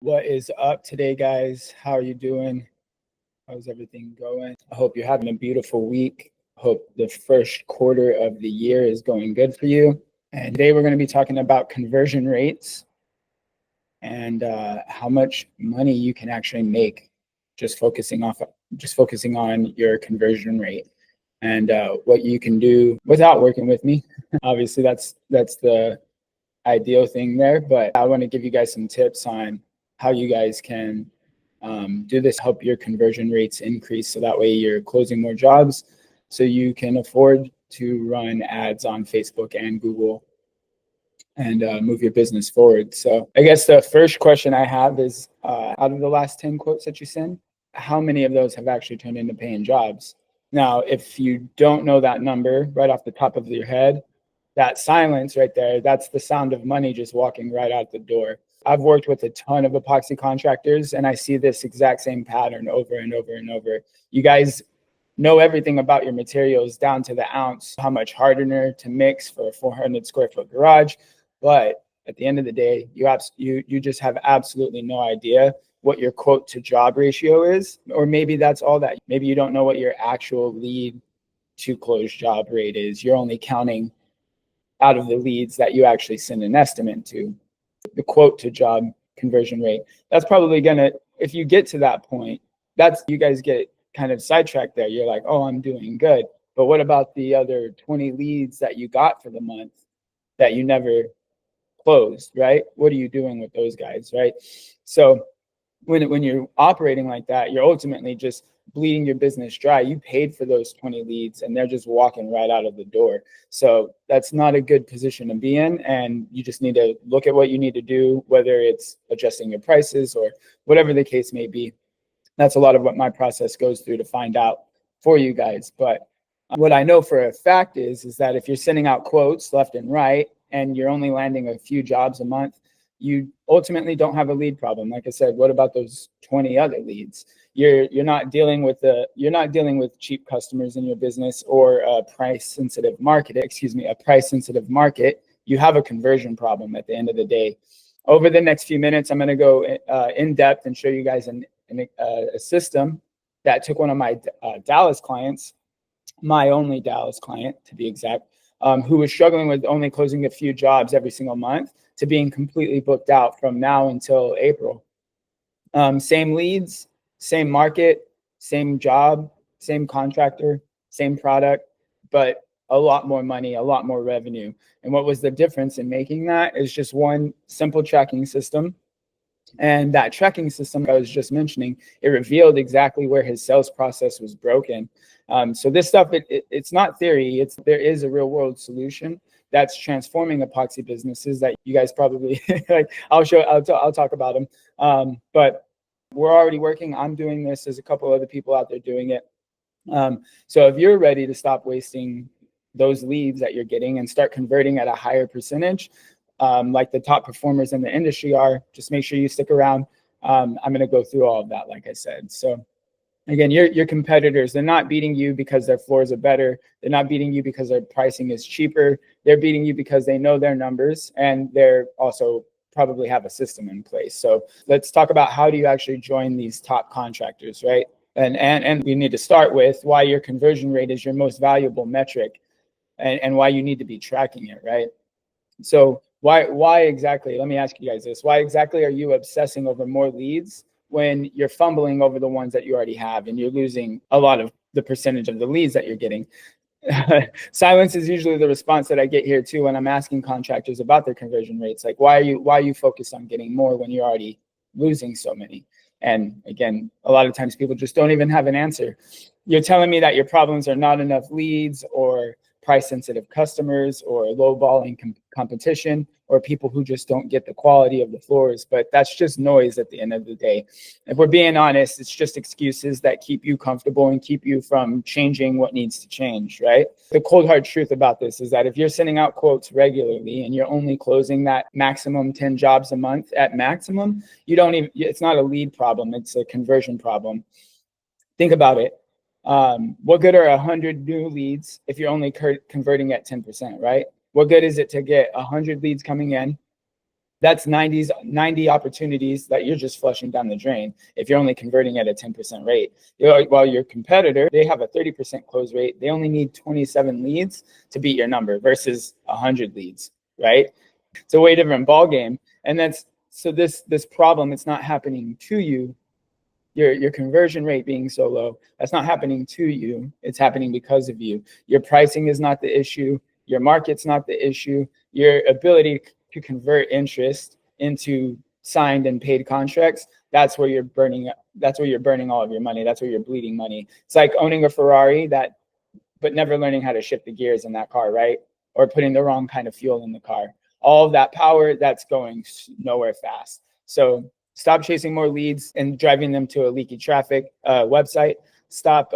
What is up today, guys? How are you doing? How's everything going? I hope you're having a beautiful week. Hope the first quarter of the year is going good for you. And today we're going to be talking about conversion rates and how much money you can actually make just focusing on your conversion rate and what you can do without working with me. Obviously, that's the ideal thing there, but I want to give you guys some tips on how you guys can do this, help your conversion rates increase so that way you're closing more jobs so you can afford to run ads on Facebook and Google and move your business forward. So I guess the first question I have is out of the last 10 quotes that you send, how many of those have actually turned into paying jobs? Now, if you don't know that number right off the top of your head, that silence right there, that's the sound of money just walking right out the door. I've worked with a ton of epoxy contractors and I see this exact same pattern over and over and over. You guys know everything about your materials down to the ounce, how much hardener to mix for a 400 square foot garage. But at the end of the day, you just have absolutely no idea what your quote to job ratio is, or maybe that's all that. Maybe you don't know what your actual lead to close job rate is. You're only counting out of the leads that you actually send an estimate to. The quote to job conversion rate, that's probably gonna, if you get to that point, that's, you guys get kind of sidetracked there. You're like, oh, I'm doing good. But what about the other 20 leads that you got for the month that you never closed, right? What are you doing with those guys, right? So when you're operating like that, you're ultimately just bleeding your business dry. You paid for those 20 leads and they're just walking right out of the door. So that's not a good position to be in. And you just need to look at what you need to do, whether it's adjusting your prices or whatever the case may be. That's a lot of what my process goes through to find out for you guys. But what I know for a fact is that if you're sending out quotes left and right and you're only landing a few jobs a month, you ultimately don't have a lead problem. Like I said, what about those 20 other leads? You're not dealing with cheap customers in your business or a price sensitive market. A price sensitive market. You have a conversion problem at the end of the day. Over the next few minutes, I'm going to go in depth and show you guys a system that took one of my Dallas clients, my only Dallas client to be exact, who was struggling with only closing a few jobs every single month to being completely booked out from now until April. Same leads, same market, same job, same contractor, same product, but a lot more money, a lot more revenue. And what was the difference in making that is just one simple tracking system. And that tracking system I was just mentioning, it revealed exactly where his sales process was broken. So this stuff, it's not theory. There is a real world solution that's transforming epoxy businesses that you guys probably like. I'll talk about them. But we're already working. I'm doing this. There's a couple other people out there doing it. So if you're ready to stop wasting those leads that you're getting and start converting at a higher percentage, like the top performers in the industry are, just make sure you stick around. I'm going to go through all of that, like I said. So again, your competitors, they're not beating you because their floors are better. They're not beating you because their pricing is cheaper. They're beating you because they know their numbers and they're also probably have a system in place. So let's talk about how do you actually join these top contractors, right? And we need to start with why your conversion rate is your most valuable metric and why you need to be tracking it, right? So why exactly, let me ask you guys this, why exactly are you obsessing over more leads when you're fumbling over the ones that you already have and you're losing a lot of the percentage of the leads that you're getting? Silence is usually the response that I get here too when I'm asking contractors about their conversion rates. Like, why are you focused on getting more when you're already losing so many? And again, a lot of times people just don't even have an answer. You're telling me that your problems are not enough leads or price sensitive customers or lowballing competition or people who just don't get the quality of the floors, but that's just noise at the end of the day. If we're being honest, it's just excuses that keep you comfortable and keep you from changing what needs to change, right? The cold hard truth about this is that if you're sending out quotes regularly and you're only closing that maximum 10 jobs a month at maximum, it's not a lead problem, it's a conversion problem. Think about it. What good are 100 new leads if you're only converting at 10%, right? What good is it to get 100 leads coming in That's 90 opportunities that you're just flushing down the drain if you're only converting at a 10% rate. While your competitor, they have a 30% close rate. They only need 27 leads to beat your number versus 100 leads, right? It's a way different ball game. And that's so this problem, it's not happening to you. Your conversion rate being so low, that's not happening to you. It's happening because of you. Your pricing is not the issue. Your market's not the issue. Your ability to convert interest into signed and paid contracts, that's where you're burning all of your money. That's where you're bleeding money. It's like owning a Ferrari but never learning how to shift the gears in that car, right? Or putting the wrong kind of fuel in the car. All of that power, that's going nowhere fast. So stop chasing more leads and driving them to a leaky traffic website. Stop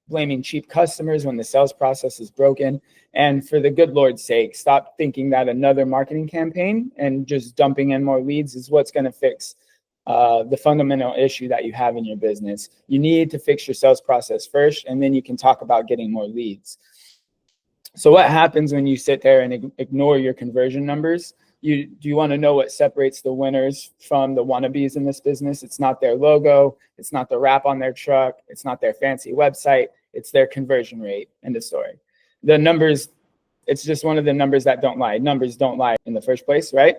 blaming cheap customers when the sales process is broken. And for the good Lord's sake, stop thinking that another marketing campaign and just dumping in more leads is what's going to fix the fundamental issue that you have in your business. You need to fix your sales process first, and then you can talk about getting more leads. So what happens when you sit there and ignore your conversion numbers? Do you want to know what separates the winners from the wannabes in this business? It's not their logo. It's not the wrap on their truck. It's not their fancy website. It's their conversion rate. End of story. The numbers, it's just one of the numbers that don't lie. Numbers don't lie in the first place, right?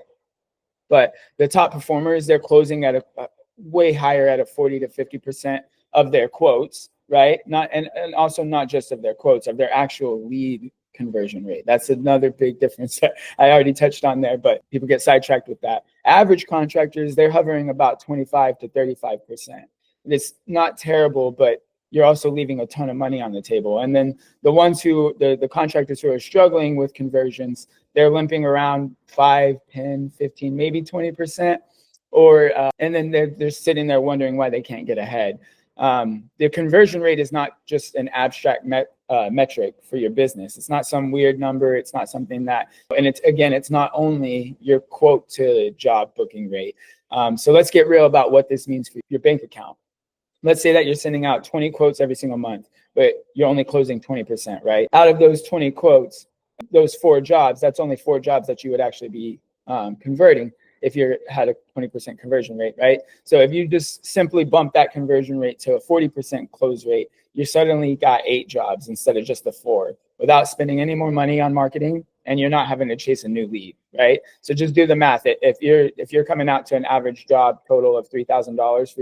But the top performers, they're closing at a way higher at a 40 to 50% of their quotes, right? And also not just of their quotes, of their actual lead conversion rate. That's another big difference that I already touched on there, but people get sidetracked with that. Average contractors, they're hovering about 25 to 35%. It's not terrible, but you're also leaving a ton of money on the table. And then the ones the contractors who are struggling with conversions, they're limping around 5, 10, 15, maybe 20%. And then they're sitting there wondering why they can't get ahead. The conversion rate is not just an abstract metric for your business. It's not some weird number. It's not something it's not only your quote to job booking rate. So let's get real about what this means for your bank account. Let's say that you're sending out 20 quotes every single month, but you're only closing 20%, right? Out of those 20 quotes, those 4 jobs, that's only 4 jobs that you would actually be converting if you had a 20% conversion rate, right? So if you just simply bump that conversion rate to a 40% close rate, you suddenly got 8 jobs instead of just the 4 without spending any more money on marketing, and you're not having to chase a new lead, right? So just do the math. If you're coming out to an average job total of $3,000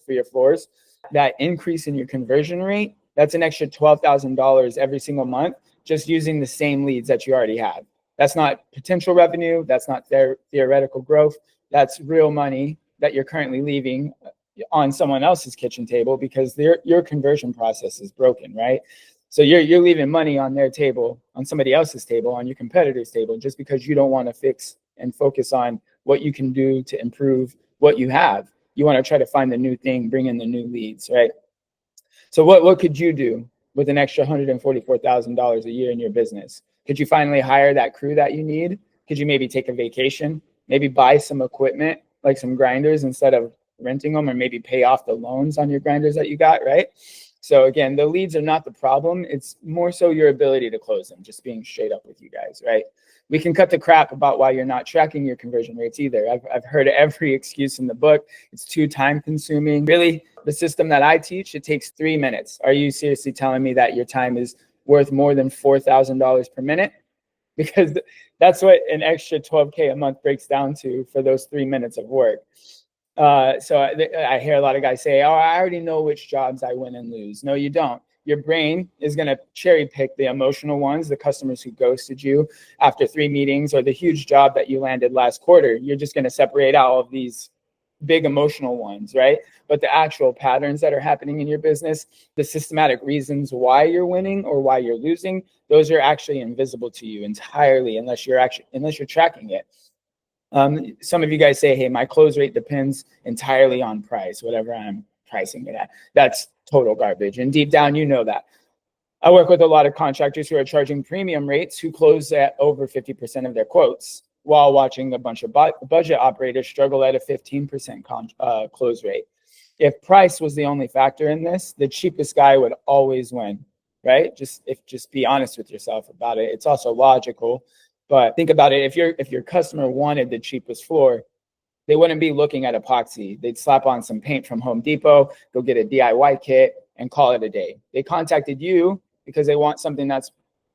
for your floors, that increase in your conversion rate, that's an extra $12,000 every single month just using the same leads that you already have. That's not potential revenue. That's not theoretical growth. That's real money that you're currently leaving on someone else's kitchen table because your conversion process is broken, right? So you're leaving money on their table, on somebody else's table, on your competitor's table, just because you don't want to fix and focus on what you can do to improve what you have. You want to try to find the new thing, bring in the new leads, right? So what could you do with an extra $144,000 a year in your business? Could you finally hire that crew that you need? Could you maybe take a vacation? Maybe buy some equipment, like some grinders instead of renting them, or maybe pay off the loans on your grinders that you got, right? So again, the leads are not the problem. It's more so your ability to close them, just being straight up with you guys, right? We can cut the crap about why you're not tracking your conversion rates either. I've heard every excuse in the book. It's too time consuming. Really, the system that I teach, it takes 3 minutes. Are you seriously telling me that your time is worth more than $4,000 per minute? Because that's what an extra $12K a month breaks down to for those 3 minutes of work. So I hear a lot of guys say, oh, I already know which jobs I win and lose. No, you don't. Your brain is going to cherry pick the emotional ones, the customers who ghosted you after 3 meetings, or the huge job that you landed last quarter. You're just going to separate out all of these big emotional ones, right? But the actual patterns that are happening in your business, the systematic reasons why you're winning or why you're losing, those are actually invisible to you entirely unless you're tracking it. Some of you guys say, hey, my close rate depends entirely on price, whatever I'm pricing it at. That's total garbage. And deep down, you know that. I work with a lot of contractors who are charging premium rates who close at over 50% of their quotes while watching a bunch of budget operators struggle at a 15% close rate. If price was the only factor in this, the cheapest guy would always win, right? Just be honest with yourself about it. It's also logical. But think about it. If your customer wanted the cheapest floor, they wouldn't be looking at epoxy. They'd slap on some paint from Home Depot, go get a DIY kit, and call it a day. They contacted you because they want something that's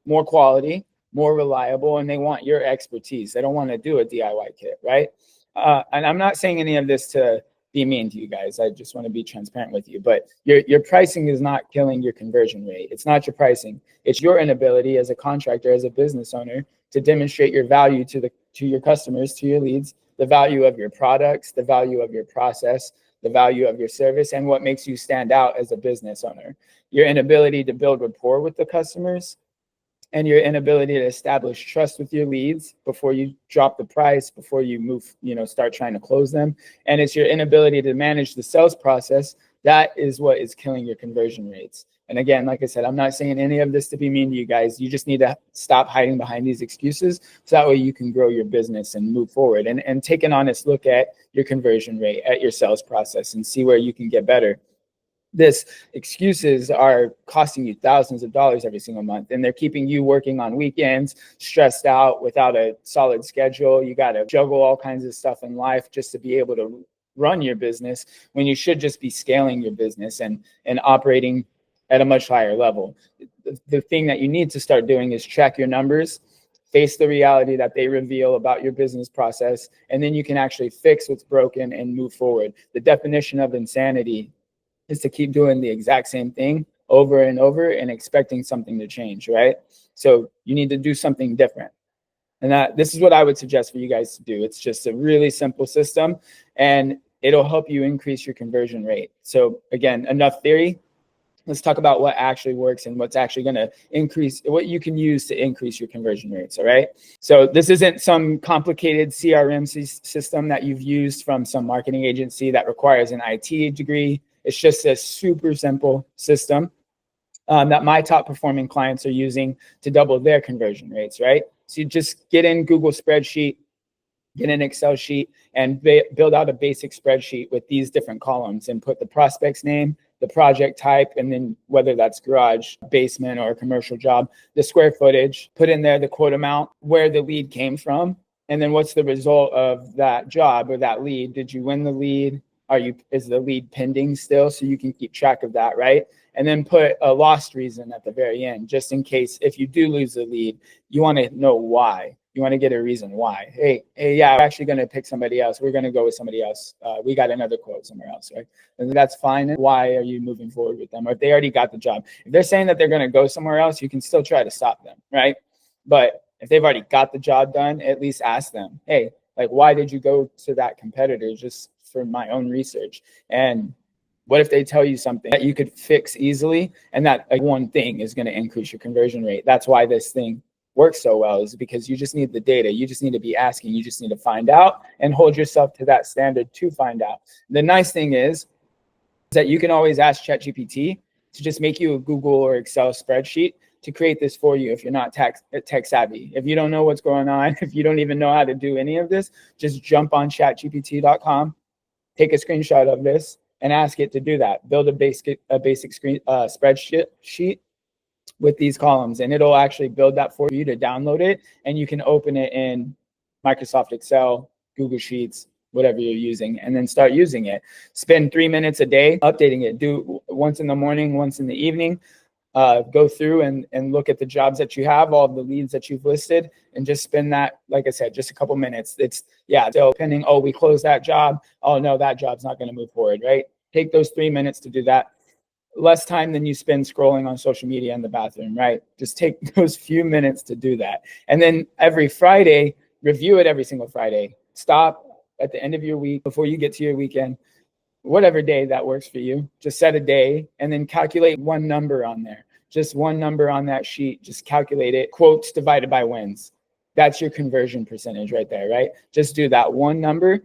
more quality, more reliable, and they want your expertise. They don't want to do a DIY kit, right? And I'm not saying any of this to be mean to you guys. I just want to be transparent with you. But your pricing is not killing your conversion rate. It's not your pricing. It's your inability as a contractor, as a business owner, to demonstrate your value to your customers, to your leads, the value of your products, the value of your process, the value of your service, and what makes you stand out as a business owner. Your inability to build rapport with the customers, and your inability to establish trust with your leads before you drop the price, before you move, start trying to close them. And it's your inability to manage the sales process. That is what is killing your conversion rates. And again, like I said, I'm not saying any of this to be mean to you guys. You just need to stop hiding behind these excuses, so that way you can grow your business and move forward and take an honest look at your conversion rate, at your sales process, and see where you can get better. This excuses are costing you thousands of dollars every single month, and they're keeping you working on weekends, stressed out, without a solid schedule. You got to juggle all kinds of stuff in life just to be able to run your business, when you should just be scaling your business and operating at a much higher level. The thing that you need to start doing is track your numbers, face the reality that they reveal about your business process, and then you can actually fix what's broken and move forward. The definition of insanity is to keep doing the exact same thing over and over and expecting something to change, right? So you need to do something different. And this is what I would suggest for you guys to do. It's just a really simple system, and it'll help you increase your conversion rate. So again, enough theory. Let's talk about what actually works and what's actually going to increase, what you can use to increase your conversion rates. All right. So this isn't some complicated CRM system that you've used from some marketing agency that requires an IT degree. It's just a super simple system that my top performing clients are using to double their conversion rates, right? So you just get in Google spreadsheet, get an Excel sheet, and build out a basic spreadsheet with these different columns, and put the prospect's name, the project type, and then whether that's garage, basement, or a commercial job, the square footage, put in there the quote amount, where the lead came from, and then what's the result of that job or that lead. Did you win the lead? Is the lead pending still? So you can keep track of that, right? And then put a lost reason at the very end, just in case if you do lose the lead, you want to know why. You want to get a reason why. Hey, yeah, we're actually going to pick somebody else. We're going to go with somebody else. We got another quote somewhere else, right? And that's fine. Why are you moving forward with them? Or if they already got the job, if they're saying that they're going to go somewhere else, you can still try to stop them, right? But if they've already got the job done, at least ask them, hey, like, why did you go to that competitor? Just for my own research. And what if they tell you something that you could fix easily, and that one thing is going to increase your conversion rate? That's why this thing works so well, is because you just need the data. You just need to be asking. You just need to find out and hold yourself to that standard to find out. The nice thing is that you can always ask ChatGPT to just make you a Google or Excel spreadsheet to create this for you if you're not tech savvy. If you don't know what's going on, if you don't even know how to do any of this, just jump on chatgpt.com, take a screenshot of this, and ask it to do that. Build a basic spreadsheet with these columns, and it'll actually build that for you to download it, and you can open it in Microsoft Excel, Google Sheets, whatever you're using, and then start using it. Spend 3 minutes a day updating it. Do once in the morning, once in the evening. Go through and look at the jobs that you have, all of the leads that you've listed, and just spend that, like I said, just a couple minutes. So pending, oh, we closed that job. Oh no, that job's not going to move forward, right? Take those 3 minutes to do that. Less time than you spend scrolling on social media in the bathroom, right? Just take those few minutes to do that. And then every Friday, review it every single Friday. Stop at the end of your week before you get to your weekend. Whatever day that works for you, just set a day and then calculate one number on there. Just one number on that sheet. Just calculate it. Quotes divided by wins. That's your conversion percentage right there, right? Just do that one number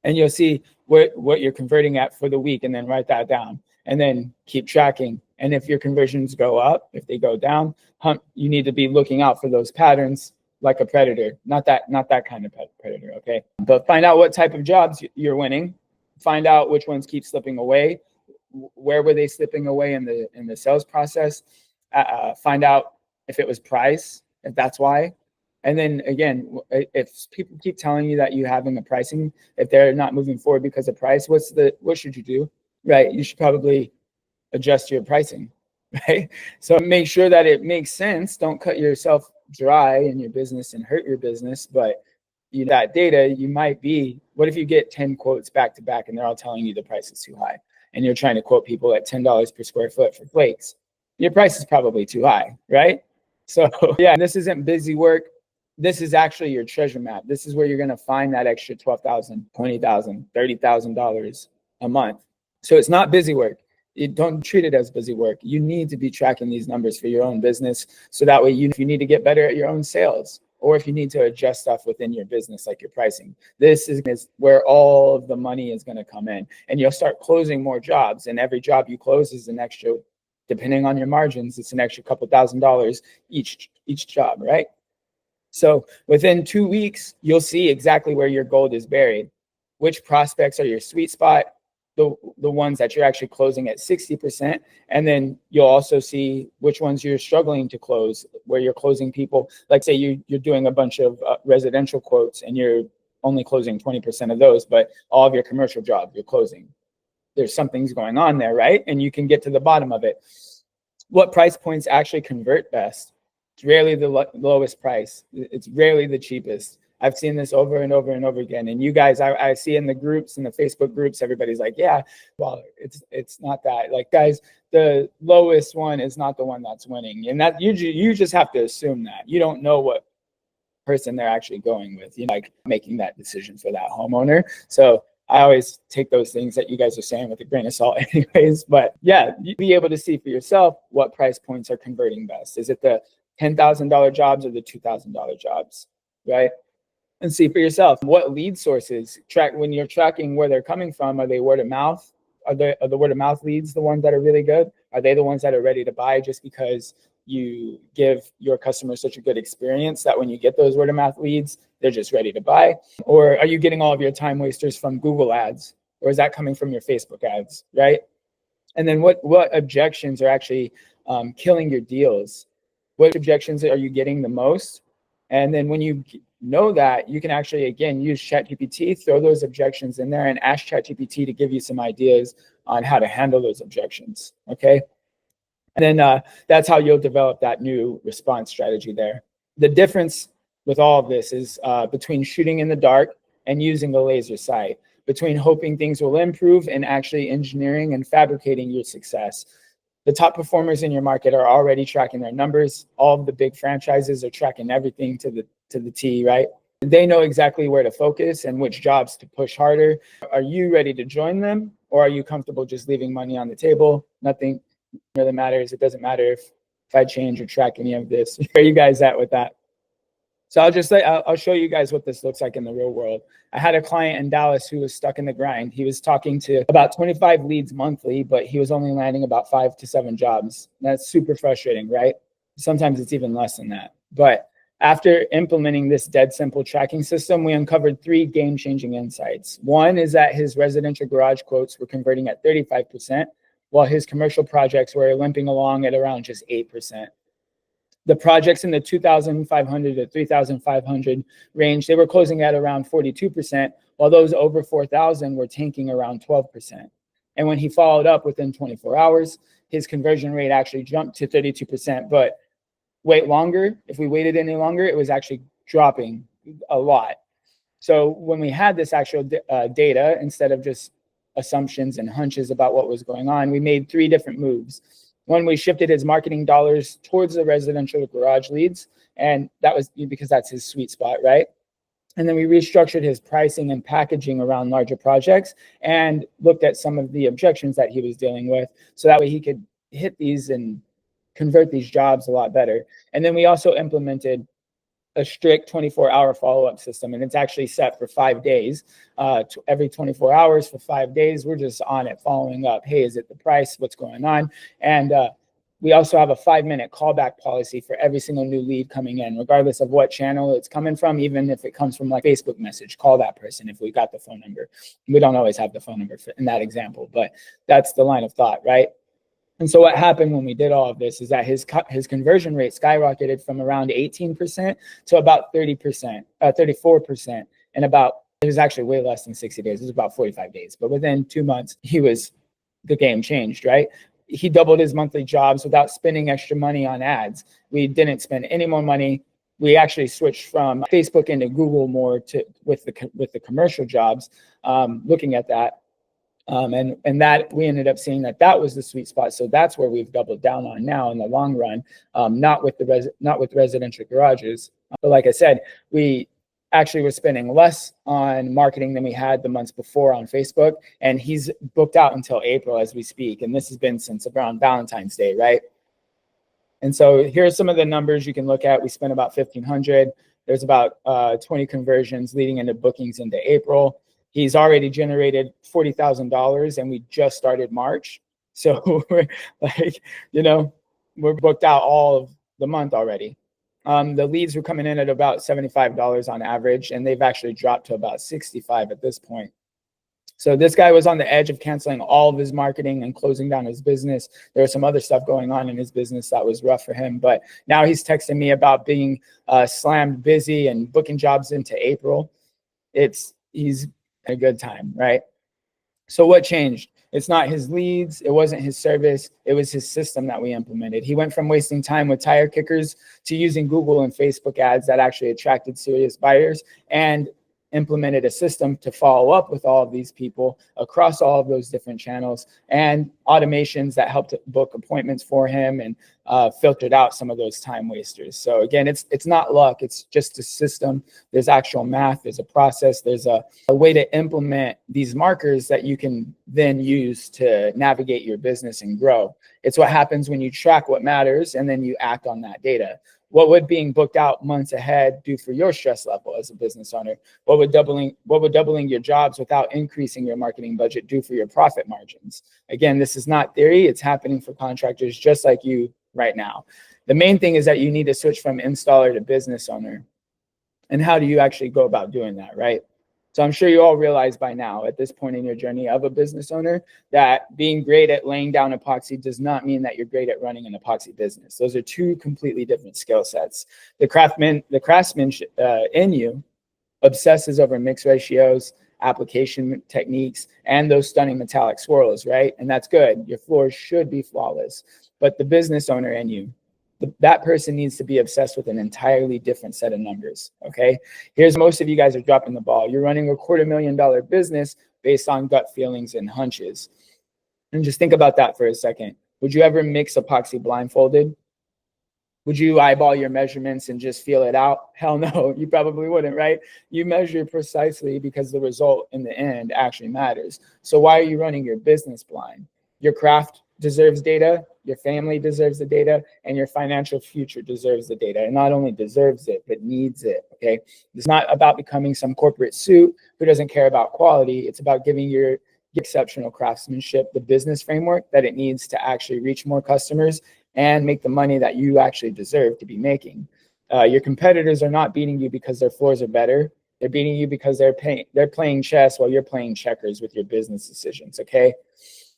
and you'll see what you're converting at for the week, and then write that down and then keep tracking. And if your conversions go up, if they go down, you need to be looking out for those patterns, like a predator, not that kind of predator, okay? But find out what type of jobs you're winning. Find out which ones keep slipping away. Where were they slipping away in the sales process? Find out if it was price, if that's why. And then again, if people keep telling you that you having a pricing, if they're not moving forward because of price, what should you do? Right? You should probably adjust your pricing, right? So make sure that it makes sense. Don't cut yourself dry in your business and hurt your business. But that data, you might be, what if you get 10 quotes back to back and they're all telling you the price is too high and you're trying to quote people at $10 per square foot for flakes? Your price is probably too high, right? So yeah, this isn't busy work. This is actually your treasure map. This is where you're going to find that extra $12,000, $20,000, $30,000 a month. So it's not busy work. You don't treat it as busy work. You need to be tracking these numbers for your own business. So that way, if you need to get better at your own sales, or if you need to adjust stuff within your business, like your pricing, this is where all of the money is going to come in. And you'll start closing more jobs. And every job you close is an extra, depending on your margins, it's an extra couple $1,000s each job, right? So within 2 weeks, you'll see exactly where your gold is buried. Which prospects are your sweet spot, the ones that you're actually closing at 60%. And then you'll also see which ones you're struggling to close, where you're closing people. Like say you're doing a bunch of residential quotes and you're only closing 20% of those, but all of your commercial jobs you're closing. There's something's going on there, right? And you can get to the bottom of it. What price points actually convert best? It's rarely the lowest price. It's rarely the cheapest. I've seen this over and over and over again. And you guys, I see in the groups, in the Facebook groups, everybody's like, yeah, well, it's not that. Like, guys, the lowest one is not the one that's winning. And that you just have to assume that. You don't know what person they're actually going with, like making that decision for that homeowner. So I always take those things that you guys are saying with a grain of salt anyways. But yeah, you be able to see for yourself what price points are converting best. Is it the $10,000 jobs or the $2,000 jobs, right? And see for yourself what lead sources track when you're tracking where they're coming from. Are they word of mouth? Are the word of mouth leads the ones that are really good? Are they the ones that are ready to buy just because you give your customers such a good experience that when you get those word of mouth leads, they're just ready to buy? Or are you getting all of your time wasters from Google ads? Or is that coming from your Facebook ads, right? And then what objections are actually killing your deals? What objections are you getting the most? And then when you know that, you can actually, again, use ChatGPT, throw those objections in there and ask ChatGPT to give you some ideas on how to handle those objections, okay? And then that's how you'll develop that new response strategy there. The difference with all of this is between shooting in the dark and using a laser sight, between hoping things will improve and actually engineering and fabricating your success. The top performers in your market are already tracking their numbers. All of the big franchises are tracking everything to the T, right? They know exactly where to focus and which jobs to push harder. Are you ready to join them, or are you comfortable just leaving money on the table? Nothing really matters. It doesn't matter if I change or track any of this. Where are you guys at with that? So I'll show you guys what this looks like in the real world. I had a client in Dallas who was stuck in the grind. He was talking to about 25 leads monthly, but he was only landing about 5 to 7 jobs. That's super frustrating, right? Sometimes it's even less than that. But after implementing this dead simple tracking system, we uncovered 3 game-changing insights. One is that his residential garage quotes were converting at 35%, while his commercial projects were limping along at around just 8%. The projects in the 2,500 to 3,500 range, they were closing at around 42%, while those over 4,000 were tanking around 12%. And when he followed up within 24 hours, his conversion rate actually jumped to 32%. But wait longer, if we waited any longer, it was actually dropping a lot. So when we had this actual data, instead of just assumptions and hunches about what was going on, we made 3 different moves. One, we shifted his marketing dollars towards the residential garage leads, and that was because that's his sweet spot, right? And then we restructured his pricing and packaging around larger projects and looked at some of the objections that he was dealing with, so that way he could hit these and convert these jobs a lot better. And then we also implemented a strict 24-hour follow-up system, and it's actually set for 5 days. Every 24 hours for 5 days, we're just on it following up. Hey, is it the price? What's going on? And we also have a 5-minute callback policy for every single new lead coming in, regardless of what channel it's coming from. Even if it comes from like Facebook message, call that person if we got the phone number. We don't always have the phone number in that example, but that's the line of thought, right? And so what happened when we did all of this is that his conversion rate skyrocketed from around 18% to about 30%, 34%, and it was actually way less than 60 days. It was about 45 days. But within 2 months, the game changed, right? He doubled his monthly jobs without spending extra money on ads. We didn't spend any more money. We actually switched from Facebook into Google more with the commercial jobs, looking at that. And that we ended up seeing that was the sweet spot. So that's where we've doubled down on now in the long run, not with residential garages. But like I said, we actually were spending less on marketing than we had the months before on Facebook. And he's booked out until April as we speak. And this has been since around Valentine's Day, right? And so here's some of the numbers you can look at. We spent about 1,500. There's about 20 conversions leading into bookings into April. He's already generated $40,000 and we just started March. So we're we're booked out all of the month already. The leads were coming in at about $75 on average, and they've actually dropped to about $65 at this point. So this guy was on the edge of canceling all of his marketing and closing down his business. There was some other stuff going on in his business that was rough for him, but now he's texting me about being slammed busy and booking jobs into April. He's a good time, right? So what changed? It's not his leads. It wasn't his service. It was his system that we implemented. He went from wasting time with tire kickers to using Google and Facebook ads that actually attracted serious buyers, and implemented a system to follow up with all of these people across all of those different channels, and automations that helped book appointments for him and filtered out some of those time wasters. So again, it's not luck. It's just a system. There's actual math. There's a process. There's a way to implement these markers that you can then use to navigate your business and grow. It's what happens when you track what matters and then you act on that data. What would being booked out months ahead do for your stress level as a business owner? What would doubling your jobs without increasing your marketing budget do for your profit margins? Again, this is not theory. It's happening for contractors just like you right now. The main thing is that you need to switch from installer to business owner. And how do you actually go about doing that, right? So I'm sure you all realize by now at this point in your journey of a business owner that being great at laying down epoxy does not mean that you're great at running an epoxy business. Those are two completely different skill sets. The craftsman in you obsesses over mix ratios, application techniques, and those stunning metallic swirls, right? And that's good. Your floors should be flawless. But the business owner in you, that person needs to be obsessed with an entirely different set of numbers, okay? Here's most of you guys are dropping the ball. You're running a $250,000 business based on gut feelings and hunches. And just think about that for a second. Would you ever mix epoxy blindfolded? Would you eyeball your measurements and just feel it out? Hell no, you probably wouldn't, right? You measure precisely because the result in the end actually matters. So why are you running your business blind? Your craft deserves data, your family deserves the data, and your financial future deserves the data. And not only deserves it, but needs it, okay? It's not about becoming some corporate suit who doesn't care about quality. It's about giving your exceptional craftsmanship the business framework that it needs to actually reach more customers and make the money that you actually deserve to be making. Your competitors are not beating you because their floors are better. They're beating you because they're playing chess while you're playing checkers with your business decisions, okay?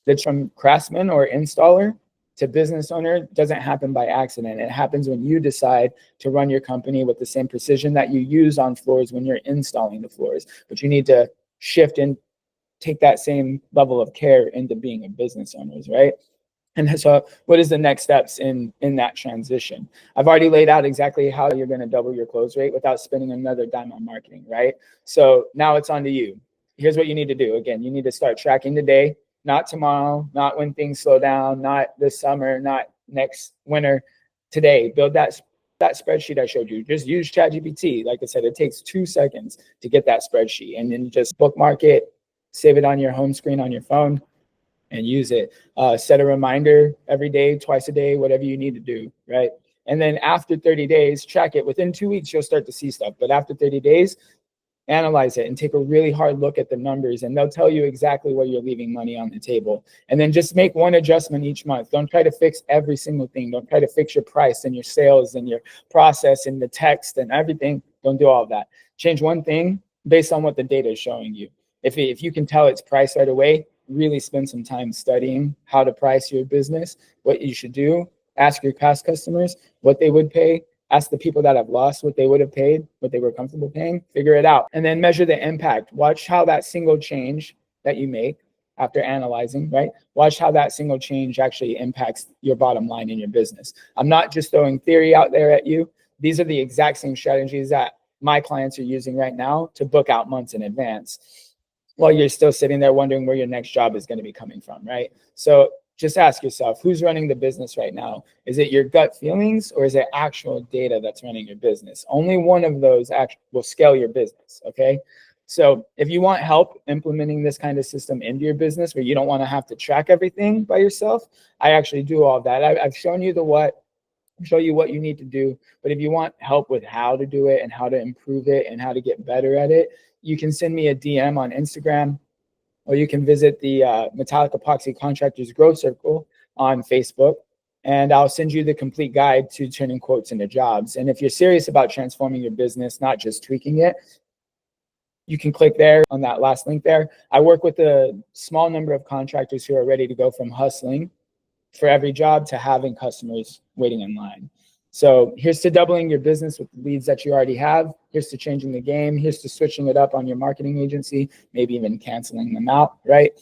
That's from craftsman or installer to business owner doesn't happen by accident. It happens when you decide to run your company with the same precision that you use on floors when you're installing the floors. But you need to shift and take that same level of care into being a business owner, right? And so what is the next steps in that transition? I've already laid out exactly how you're going to double your close rate without spending another dime on marketing, right? So now it's on to you. Here's what you need to do. Again, you need to start tracking today. Not tomorrow, not when things slow down, not this summer, not next winter. Today, build that spreadsheet I showed you. Just use ChatGPT. Like I said, it takes 2 seconds to get that spreadsheet, and then just bookmark it, save it on your home screen on your phone, and use it. Set a reminder every day, twice a day, whatever you need to do, right? And then after 30 days, track it. Within 2 weeks, you'll start to see stuff. But after 30 days, analyze it and take a really hard look at the numbers, and they'll tell you exactly where you're leaving money on the table. And then just make one adjustment each month. Don't try to fix every single thing. Don't try to fix your price and your sales and your process and the text and everything. Don't do all of that. Change one thing based on what the data is showing you. If you can tell it's price right away, really spend some time studying how to price your business, what you should do. Ask your past customers what they would pay. Ask the people that have lost what they would have paid, what they were comfortable paying. Figure it out. And then measure the impact. Watch how that single change that you make after analyzing, right? Watch how that single change actually impacts your bottom line in your business. I'm not just throwing theory out there at you. These are the exact same strategies that my clients are using right now to book out months in advance while you're still sitting there wondering where your next job is going to be coming from, right? So just ask yourself, who's running the business right now? Is it your gut feelings or is it actual data that's running your business? Only one of those will scale your business, okay? So if you want help implementing this kind of system into your business where you don't want to have to track everything by yourself, I actually do all that. I've shown you the what, show you what you need to do. But if you want help with how to do it and how to improve it and how to get better at it, you can send me a DM on Instagram, or you can visit the Metallic Epoxy Contractors Growth Circle on Facebook, and I'll send you the complete guide to turning quotes into jobs. And if you're serious about transforming your business, not just tweaking it, you can click there on that last link there. I work with a small number of contractors who are ready to go from hustling for every job to having customers waiting in line. So here's to doubling your business with the leads that you already have. Here's to changing the game. Here's to switching it up on your marketing agency, maybe even canceling them out, right?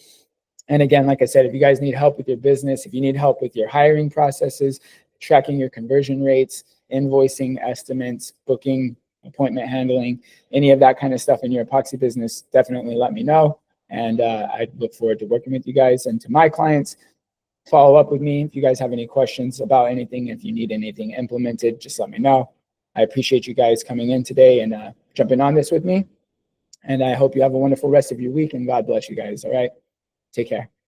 And again, like I said, if you guys need help with your business, if you need help with your hiring processes, tracking your conversion rates, invoicing, estimates, booking, appointment handling, any of that kind of stuff in your epoxy business, definitely let me know. And I look forward to working with you guys. And to my clients, follow up with me if you guys have any questions about anything. If you need anything implemented, just let me know. I appreciate you guys coming in today and jumping on this with me. And I hope you have a wonderful rest of your week, and God bless you guys. All right. Take care.